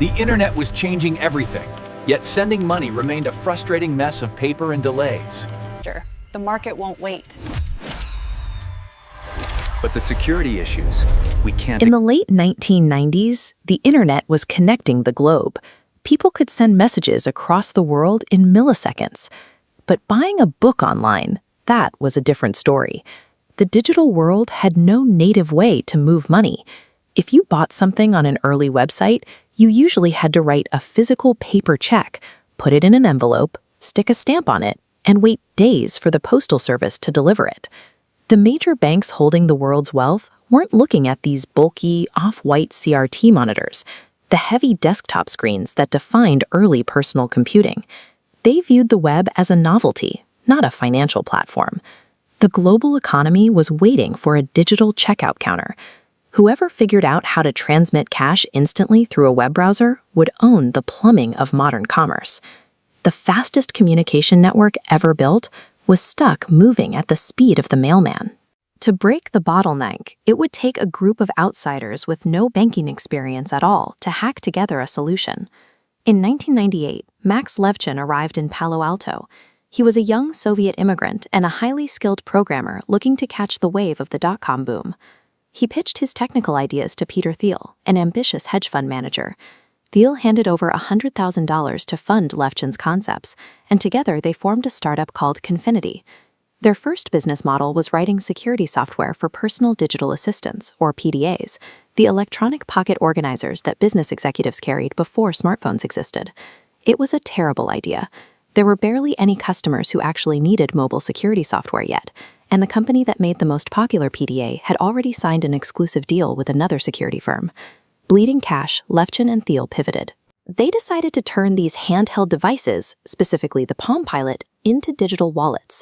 The internet was changing everything, yet sending money remained a frustrating mess of paper and delays. The market won't wait. But the security issues, we can't... In the late 1990s, the internet was connecting the globe. People could send messages across the world in milliseconds. But buying a book online, that was a different story. The digital world had no native way to move money. If you bought something on an early website, you usually had to write a physical paper check, put it in an envelope, stick a stamp on it, and wait days for the postal service to deliver it. The major banks holding the world's wealth weren't looking at these bulky, off-white CRT monitors, the heavy desktop screens that defined early personal computing. They viewed the web as a novelty, not a financial platform. The global economy was waiting for a digital checkout counter. Whoever figured out how to transmit cash instantly through a web browser would own the plumbing of modern commerce. The fastest communication network ever built was stuck moving at the speed of the mailman. To break the bottleneck, it would take a group of outsiders with no banking experience at all to hack together a solution. In 1998, Max Levchin arrived in Palo Alto. He was a young Soviet immigrant and a highly skilled programmer looking to catch the wave of the dot-com boom. He pitched his technical ideas to Peter Thiel, an ambitious hedge fund manager. Thiel handed over $100,000 to fund Levchin's concepts, and together they formed a startup called Confinity. Their first business model was writing security software for personal digital assistants, or PDAs, the electronic pocket organizers that business executives carried before smartphones existed. It was a terrible idea. There were barely any customers who actually needed mobile security software yet, and the company that made the most popular PDA had already signed an exclusive deal with another security firm. Bleeding cash, Levchin and Thiel pivoted. They decided to turn these handheld devices, specifically the Palm Pilot, into digital wallets.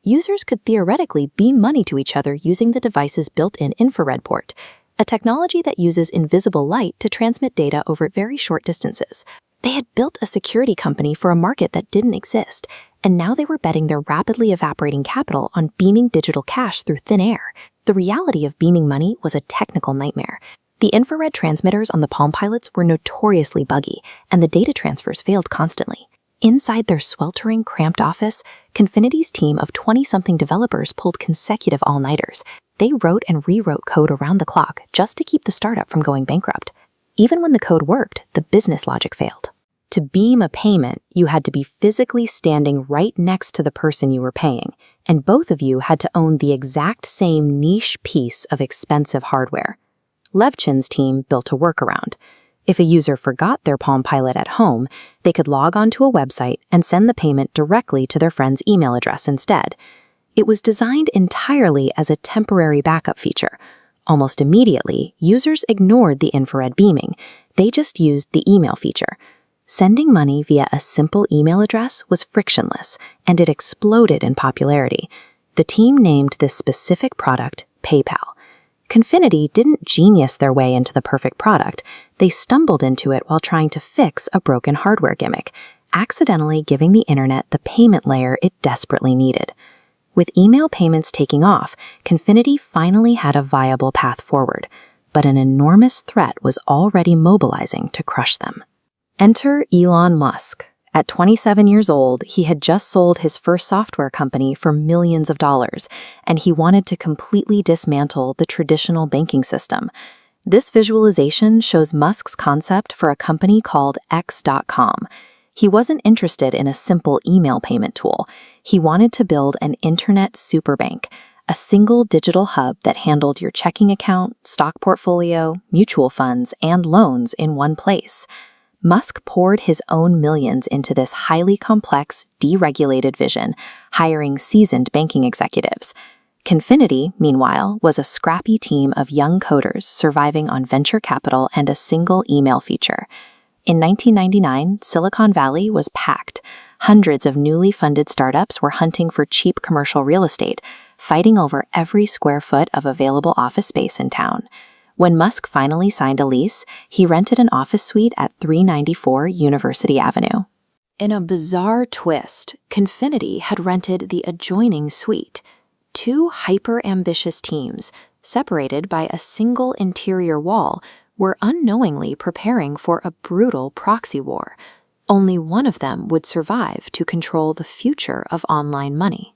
Users could theoretically beam money to each other using the device's built-in infrared port, a technology that uses invisible light to transmit data over very short distances. They had built a security company for a market that didn't exist, and now they were betting their rapidly evaporating capital on beaming digital cash through thin air. The reality of beaming money was a technical nightmare. The infrared transmitters on the Palm Pilots were notoriously buggy, and the data transfers failed constantly. Inside their sweltering, cramped office, Confinity's team of 20-something developers pulled consecutive all-nighters. They wrote and rewrote code around the clock just to keep the startup from going bankrupt. Even when the code worked, the business logic failed. To beam a payment, you had to be physically standing right next to the person you were paying, and both of you had to own the exact same niche piece of expensive hardware. Levchin's team built a workaround. If a user forgot their Palm Pilot at home, they could log onto a website and send the payment directly to their friend's email address instead. It was designed entirely as a temporary backup feature. Almost immediately, users ignored the infrared beaming. They just used the email feature. Sending money via a simple email address was frictionless, and it exploded in popularity. The team named this specific product PayPal. Confinity didn't genius their way into the perfect product. They stumbled into it while trying to fix a broken hardware gimmick, accidentally giving the internet the payment layer it desperately needed. With email payments taking off, Confinity finally had a viable path forward, but an enormous threat was already mobilizing to crush them. Enter Elon Musk. At 27 years old, he had just sold his first software company for millions of dollars, and he wanted to completely dismantle the traditional banking system. This visualization shows Musk's concept for a company called X.com. He wasn't interested in a simple email payment tool. He wanted to build an internet superbank, a single digital hub that handled your checking account, stock portfolio, mutual funds, and loans in one place. Musk poured his own millions into this highly complex, deregulated vision, hiring seasoned banking executives. Confinity, meanwhile, was a scrappy team of young coders surviving on venture capital and a single email feature. In 1999, Silicon Valley was packed. Hundreds of newly funded startups were hunting for cheap commercial real estate, fighting over every square foot of available office space in town. When Musk finally signed a lease, he rented an office suite at 394 University Avenue. In a bizarre twist, Confinity had rented the adjoining suite. Two hyper-ambitious teams, separated by a single interior wall, were unknowingly preparing for a brutal proxy war. Only one of them would survive to control the future of online money.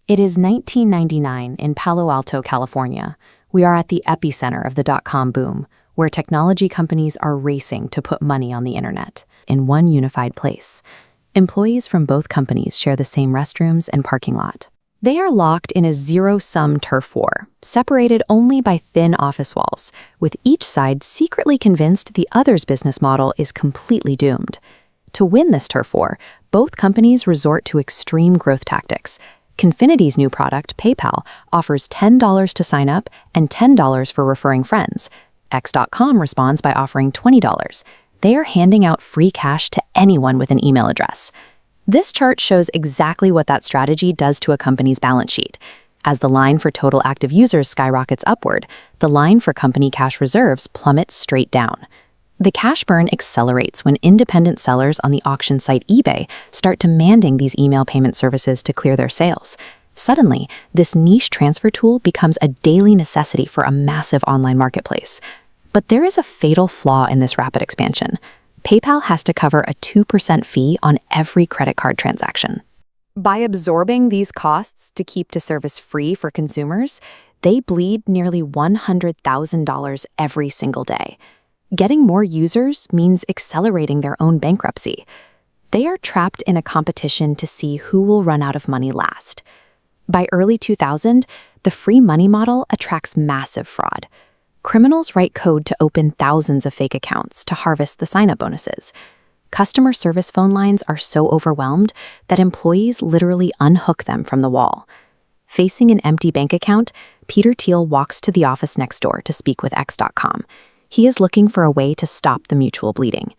It is 1999 in Palo Alto, California. We are at the epicenter of the dot-com boom, where technology companies are racing to put money on the internet in one unified place. Employees from both companies share the same restrooms and parking lot. They are locked in a zero-sum turf war, separated only by thin office walls, with each side secretly convinced the other's business model is completely doomed. To win this turf war, both companies resort to extreme growth tactics. Confinity's new product, PayPal, offers $10 to sign up and $10 for referring friends. X.com responds by offering $20. They are handing out free cash to anyone with an email address. This chart shows exactly what that strategy does to a company's balance sheet. As the line for total active users skyrockets upward, the line for company cash reserves plummets straight down. The cash burn accelerates when independent sellers on the auction site eBay start demanding these email payment services to clear their sales. Suddenly, this niche transfer tool becomes a daily necessity for a massive online marketplace. But there is a fatal flaw in this rapid expansion. PayPal has to cover a 2% fee on every credit card transaction. By absorbing these costs to keep the service free for consumers, they bleed nearly $100,000 every single day. Getting more users means accelerating their own bankruptcy. They are trapped in a competition to see who will run out of money last. By early 2000, the free money model attracts massive fraud. Criminals write code to open thousands of fake accounts to harvest the sign-up bonuses. Customer service phone lines are so overwhelmed that employees literally unhook them from the wall. Facing an empty bank account, Peter Thiel walks to the office next door to speak with X.com. He is looking for a way to stop the mutual bleeding.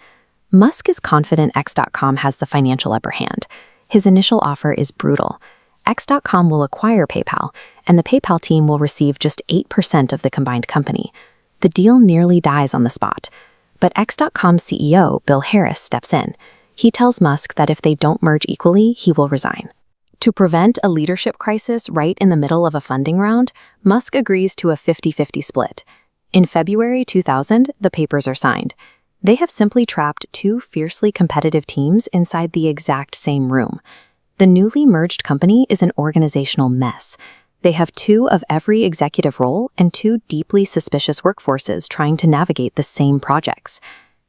Musk is confident X.com has the financial upper hand. His initial offer is brutal. X.com will acquire PayPal, and the PayPal team will receive just 8% of the combined company. The deal nearly dies on the spot. But X.com's CEO, Bill Harris, steps in. He tells Musk that if they don't merge equally, he will resign. To prevent a leadership crisis right in the middle of a funding round, Musk agrees to a 50-50 split. In February 2000, the papers are signed. They have simply trapped two fiercely competitive teams inside the exact same room. The newly merged company is an organizational mess. They have two of every executive role and two deeply suspicious workforces trying to navigate the same projects.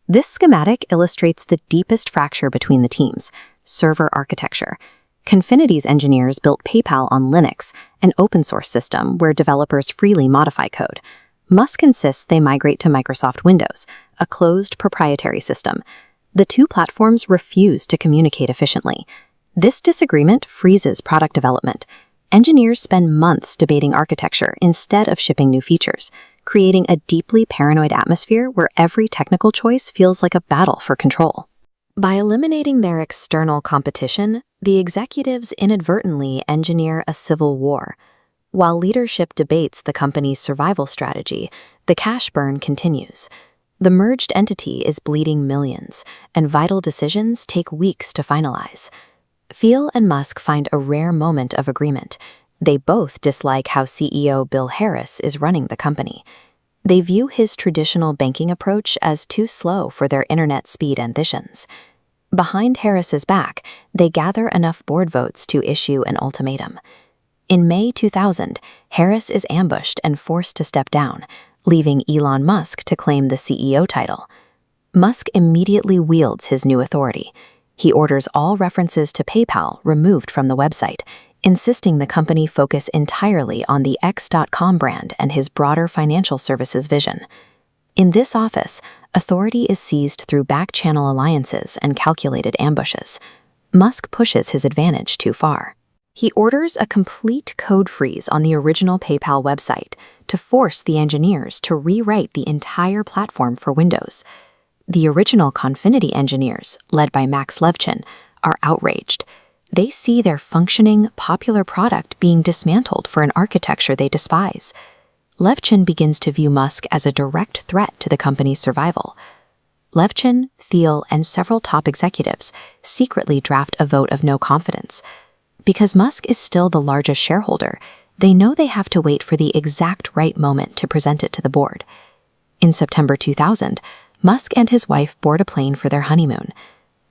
This schematic illustrates the deepest fracture between the teams: server architecture. Confinity's engineers built PayPal on Linux, an open-source system where developers freely modify code. Musk insists they migrate to Microsoft Windows, a closed proprietary system. The two platforms refuse to communicate efficiently. This disagreement freezes product development. Engineers spend months debating architecture instead of shipping new features, creating a deeply paranoid atmosphere where every technical choice feels like a battle for control. By eliminating their external competition, the executives inadvertently engineer a civil war. While leadership debates the company's survival strategy, the cash burn continues. The merged entity is bleeding millions, and vital decisions take weeks to finalize. Thiel and Musk find a rare moment of agreement. They both dislike how CEO Bill Harris is running the company. They view his traditional banking approach as too slow for their internet speed ambitions. Behind Harris's back, they gather enough board votes to issue an ultimatum. In May 2000, Harris is ambushed and forced to step down, leaving Elon Musk to claim the CEO title. Musk immediately wields his new authority. He orders all references to PayPal removed from the website, insisting the company focus entirely on the X.com brand and his broader financial services vision. In this office, authority is seized through back-channel alliances and calculated ambushes. Musk pushes his advantage too far. He orders a complete code freeze on the original PayPal website to force the engineers to rewrite the entire platform for Windows. The original Confinity engineers, led by Max Levchin, are outraged. They see their functioning, popular product being dismantled for an architecture they despise. Levchin begins to view Musk as a direct threat to the company's survival. Levchin, Thiel, and several top executives secretly draft a vote of no confidence. Because Musk is still the largest shareholder, they know they have to wait for the exact right moment to present it to the board. In September 2000, Musk and his wife board a plane for their honeymoon.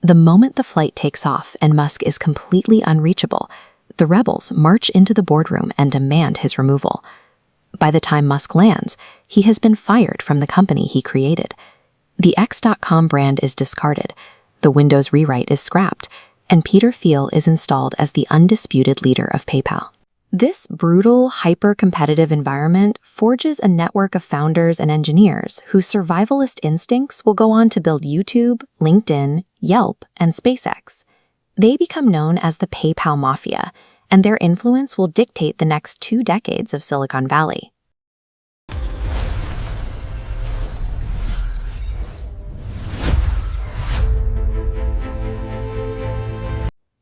The moment the flight takes off and Musk is completely unreachable, the rebels march into the boardroom and demand his removal. By the time Musk lands, he has been fired from the company he created. The X.com brand is discarded, the Windows rewrite is scrapped, and Peter Thiel is installed as the undisputed leader of PayPal. This brutal, hyper-competitive environment forges a network of founders and engineers whose survivalist instincts will go on to build YouTube, LinkedIn, Yelp, and SpaceX. They become known as the PayPal Mafia, and their influence will dictate the next 2 decades of Silicon Valley.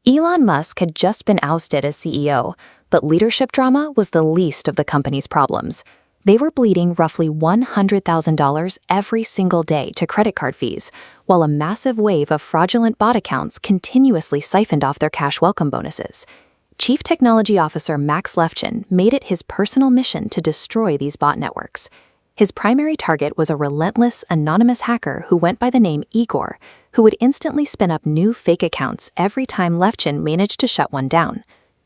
Elon Musk had just been ousted as CEO, but leadership drama was the least of the company's problems. They were bleeding roughly $100,000 every single day to credit card fees, while a massive wave of fraudulent bot accounts continuously siphoned off their cash welcome bonuses. Chief Technology Officer Max Levchin made it his personal mission to destroy these bot networks. His primary target was a relentless, anonymous hacker who went by the name Igor, who would instantly spin up new fake accounts every time Levchin managed to shut one down.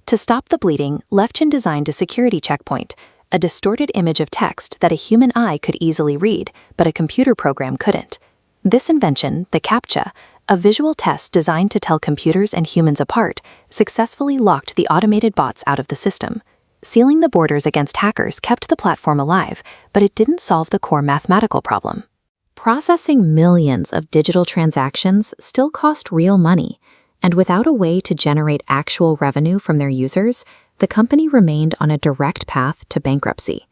To stop the bleeding, Levchin designed a security checkpoint, a distorted image of text that a human eye could easily read, but a computer program couldn't. This invention, the CAPTCHA, a visual test designed to tell computers and humans apart, successfully locked the automated bots out of the system. Sealing the borders against hackers kept the platform alive, but it didn't solve the core mathematical problem. Processing millions of digital transactions still cost real money, and without a way to generate actual revenue from their users, the company remained on a direct path to bankruptcy.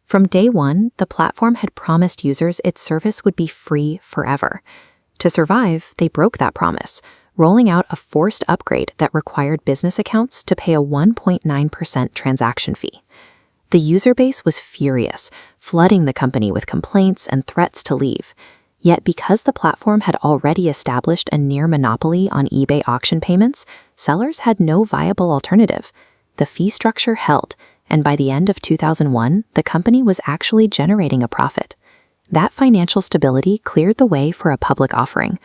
From day one, the platform had promised users its service would be free forever. To survive, they broke that promise, rolling out a forced upgrade that required business accounts to pay a 1.9% transaction fee. The user base was furious, flooding the company with complaints and threats to leave. Yet because the platform had already established a near monopoly on eBay auction payments, sellers had no viable alternative. The fee structure held, and by the end of 2001, the company was actually generating a profit. That financial stability cleared the way for a public offering.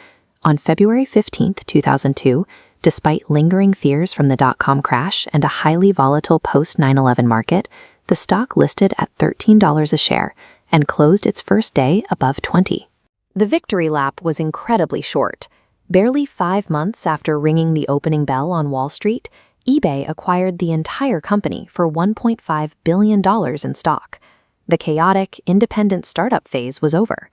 On February 15, 2002, despite lingering fears from the dot-com crash and a highly volatile post-9/11 market, the stock listed at $13 a share and closed its first day above 20. The victory lap was incredibly short. Barely 5 months after ringing the opening bell on Wall Street, eBay acquired the entire company for $1.5 billion in stock. The chaotic, independent startup phase was over.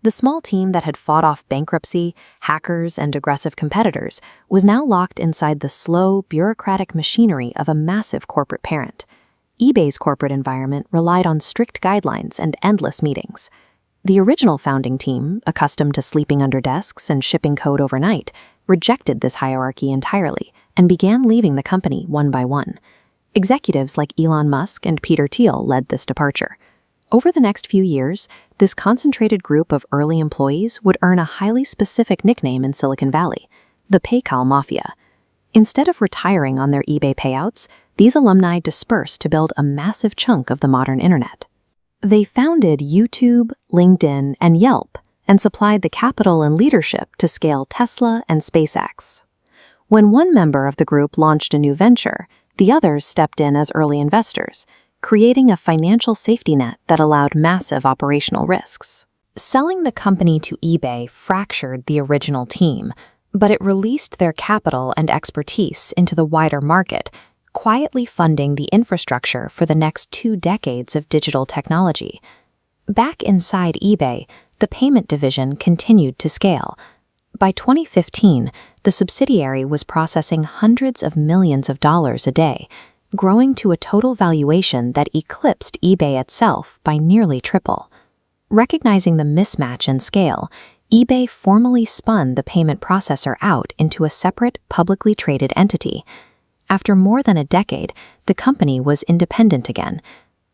The small team that had fought off bankruptcy, hackers, and aggressive competitors was now locked inside the slow, bureaucratic machinery of a massive corporate parent. eBay's corporate environment relied on strict guidelines and endless meetings. The original founding team, accustomed to sleeping under desks and shipping code overnight, rejected this hierarchy entirely and began leaving the company one by one. Executives like Elon Musk and Peter Thiel led this departure. Over the next few years, this concentrated group of early employees would earn a highly specific nickname in Silicon Valley, the PayPal Mafia. Instead of retiring on their eBay payouts, these alumni dispersed to build a massive chunk of the modern internet. They founded YouTube, LinkedIn, and Yelp, and supplied the capital and leadership to scale Tesla and SpaceX. When one member of the group launched a new venture, the others stepped in as early investors, creating a financial safety net that allowed massive operational risks. Selling the company to eBay fractured the original team, but it released their capital and expertise into the wider market, quietly funding the infrastructure for the next 2 decades of digital technology. Back inside eBay, the payment division continued to scale. By 2015, the subsidiary was processing hundreds of millions of dollars a day, growing to a total valuation that eclipsed eBay itself by nearly triple. Recognizing the mismatch in scale, eBay formally spun the payment processor out into a separate, publicly traded entity. After more than a decade, the company was independent again.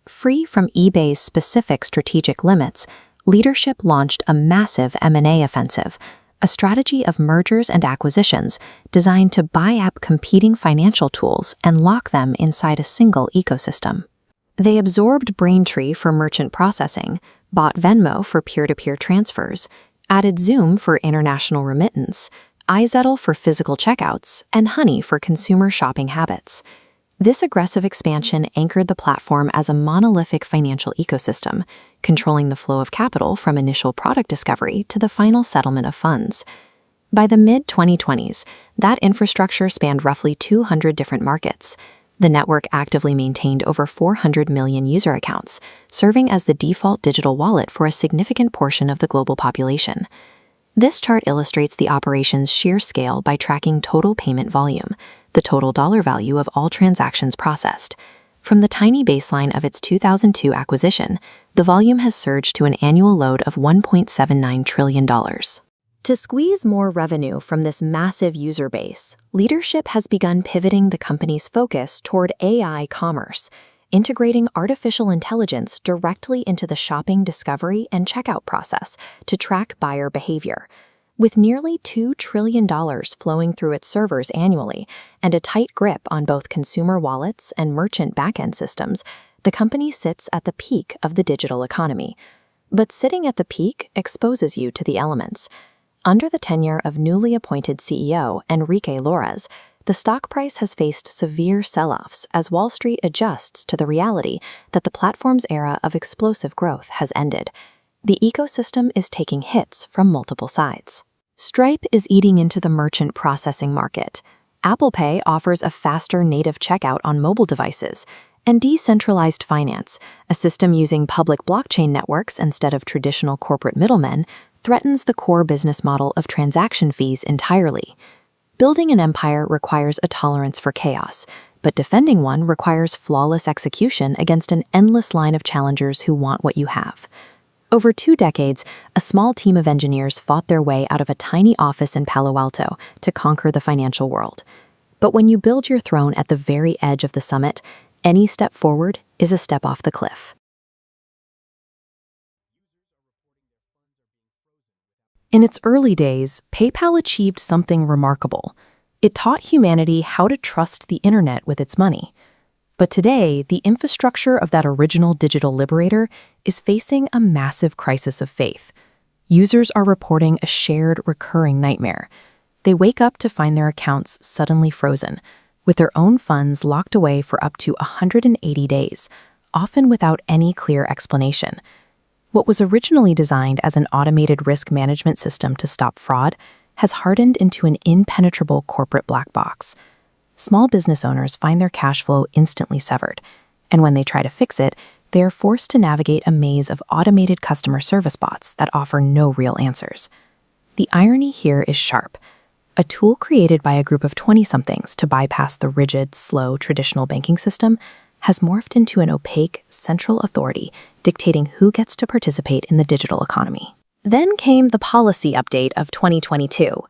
Free from eBay's specific strategic limits, leadership launched a massive M&A offensive, a strategy of mergers and acquisitions designed to buy up competing financial tools and lock them inside a single ecosystem. They absorbed Braintree for merchant processing, bought Venmo for peer-to-peer transfers, added Zoom for international remittance, iZettle for physical checkouts, and Honey for consumer shopping habits. This aggressive expansion anchored the platform as a monolithic financial ecosystem, controlling the flow of capital from initial product discovery to the final settlement of funds. By the mid-2020s, that infrastructure spanned roughly 200 different markets. The network actively maintained over 400 million user accounts, serving as the default digital wallet for a significant portion of the global population. This chart illustrates the operation's sheer scale by tracking total payment volume, the total dollar value of all transactions processed. From the tiny baseline of its 2002 acquisition, the volume has surged to an annual load of $1.79 trillion. To squeeze more revenue from this massive user base, leadership has begun pivoting the company's focus toward AI commerce, integrating artificial intelligence directly into the shopping discovery and checkout process to track buyer behavior. With nearly $2 trillion flowing through its servers annually and a tight grip on both consumer wallets and merchant backend systems, the company sits at the peak of the digital economy. But sitting at the peak exposes you to the elements. Under the tenure of newly appointed CEO Enrique Lores, the stock price has faced severe sell-offs as Wall Street adjusts to the reality that the platform's era of explosive growth has ended. The ecosystem is taking hits from multiple sides. Stripe is eating into the merchant processing market. Apple Pay offers a faster native checkout on mobile devices, and decentralized finance, a system using public blockchain networks instead of traditional corporate middlemen, threatens the core business model of transaction fees entirely. Building an empire requires a tolerance for chaos, but defending one requires flawless execution against an endless line of challengers who want what you have. Over 2 decades, a small team of engineers fought their way out of a tiny office in Palo Alto to conquer the financial world. But when you build your throne at the very edge of the summit, any step forward is a step off the cliff. In its early days, PayPal achieved something remarkable. It taught humanity how to trust the internet with its money. But today, the infrastructure of that original digital liberator is facing a massive crisis of faith. Users are reporting a shared, recurring nightmare. They wake up to find their accounts suddenly frozen, with their own funds locked away for up to 180 days, often without any clear explanation. What was originally designed as an automated risk management system to stop fraud has hardened into an impenetrable corporate black box. Small business owners find their cash flow instantly severed, and when they try to fix it, they are forced to navigate a maze of automated customer service bots that offer no real answers. The irony here is sharp. A tool created by a group of 20-somethings to bypass the rigid, slow, traditional banking system has morphed into an opaque, central authority dictating who gets to participate in the digital economy. Then came the policy update of 2022.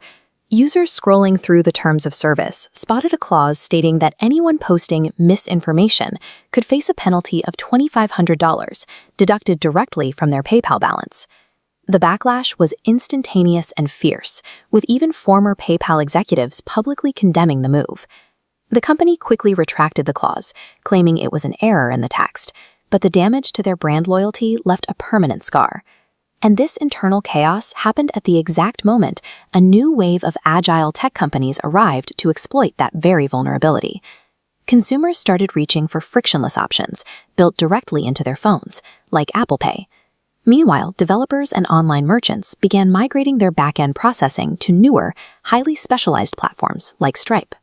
Users scrolling through the terms of service spotted a clause stating that anyone posting misinformation could face a penalty of $2,500 deducted directly from their PayPal balance. The backlash was instantaneous and fierce, with even former PayPal executives publicly condemning the move. The company quickly retracted the clause, claiming it was an error in the text, but the damage to their brand loyalty left a permanent scar. And this internal chaos happened at the exact moment a new wave of agile tech companies arrived to exploit that very vulnerability. Consumers started reaching for frictionless options built directly into their phones, like Apple Pay. Meanwhile, developers and online merchants began migrating their back-end processing to newer, highly specialized platforms like Stripe.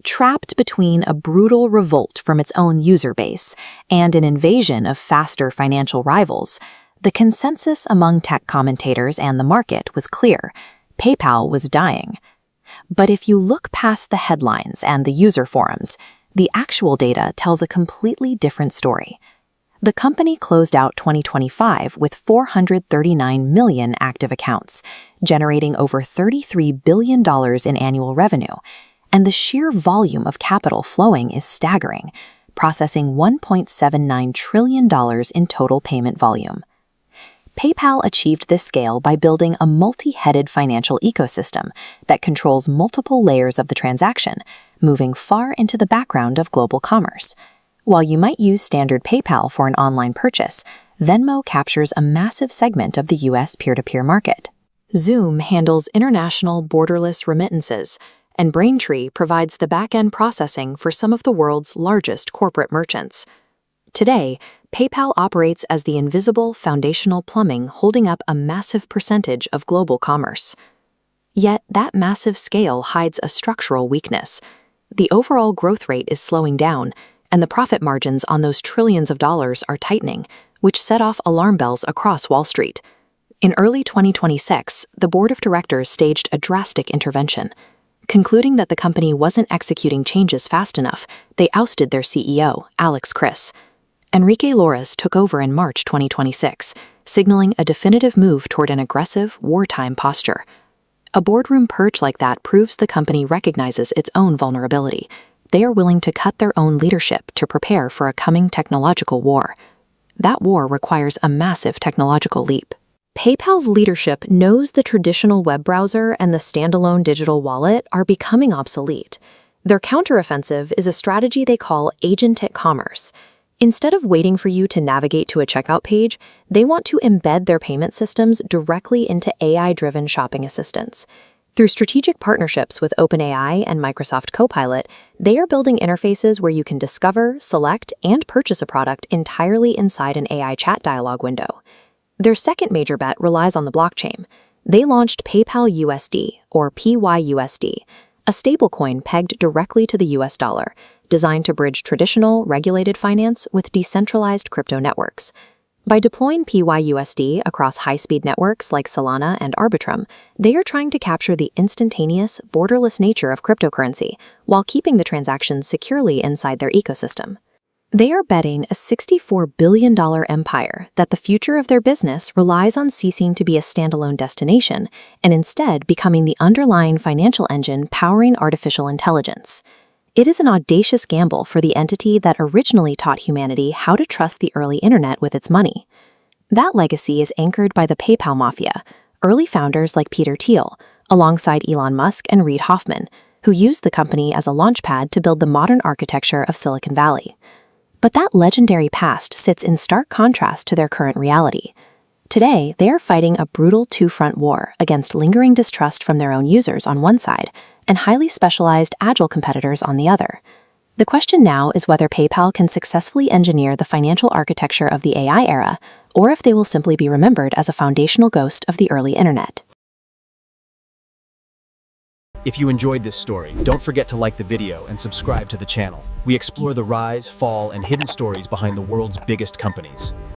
Trapped between a brutal revolt from its own user base and an invasion of faster financial rivals, the consensus among tech commentators and the market was clear: PayPal was dying. But if you look past the headlines and the user forums, the actual data tells a completely different story. The company closed out 2025 with 439 million active accounts, generating over $33 billion in annual revenue, and the sheer volume of capital flowing is staggering, processing $1.79 trillion in total payment volume. PayPal achieved this scale by building a multi-headed financial ecosystem that controls multiple layers of the transaction, moving far into the background of global commerce. While you might use standard PayPal for an online purchase, Venmo captures a massive segment of the U.S. peer-to-peer market. Zoom handles international borderless remittances, and Braintree provides the back-end processing for some of the world's largest corporate merchants. Today, PayPal operates as the invisible foundational plumbing holding up a massive percentage of global commerce. Yet that massive scale hides a structural weakness. The overall growth rate is slowing down, and the profit margins on those trillions of dollars are tightening, which set off alarm bells across Wall Street. In early 2026, the board of directors staged a drastic intervention. Concluding that the company wasn't executing changes fast enough, they ousted their CEO, Alex Criss. Enrique Lores took over in March 2026, signaling a definitive move toward an aggressive, wartime posture. A boardroom purge like that proves the company recognizes its own vulnerability. They are willing to cut their own leadership to prepare for a coming technological war. That war requires a massive technological leap. PayPal's leadership knows the traditional web browser and the standalone digital wallet are becoming obsolete. Their counteroffensive is a strategy they call agentic commerce. Instead of waiting for you to navigate to a checkout page, they want to embed their payment systems directly into AI-driven shopping assistants. Through strategic partnerships with OpenAI and Microsoft Copilot, they are building interfaces where you can discover, select, and purchase a product entirely inside an AI chat dialog window. Their second major bet relies on the blockchain. They launched PayPal USD, or PYUSD, a stablecoin pegged directly to the US dollar, designed to bridge traditional, regulated finance with decentralized crypto networks. By deploying PYUSD across high-speed networks like Solana and Arbitrum, they are trying to capture the instantaneous, borderless nature of cryptocurrency while keeping the transactions securely inside their ecosystem. They are betting a $64 billion empire that the future of their business relies on ceasing to be a standalone destination and instead becoming the underlying financial engine powering artificial intelligence. It is an audacious gamble for the entity that originally taught humanity how to trust the early internet with its money. That legacy is anchored by the PayPal mafia, early founders like Peter Thiel, alongside Elon Musk and Reid Hoffman, who used the company as a launchpad to build the modern architecture of Silicon Valley. But that legendary past sits in stark contrast to their current reality. Today, they are fighting a brutal two-front war against lingering distrust from their own users on one side and highly specialized agile competitors on the other. The question now is whether PayPal can successfully engineer the financial architecture of the AI era, or if they will simply be remembered as a foundational ghost of the early internet. If you enjoyed this story, don't forget to like the video and subscribe to the channel. We explore the rise, fall, and hidden stories behind the world's biggest companies.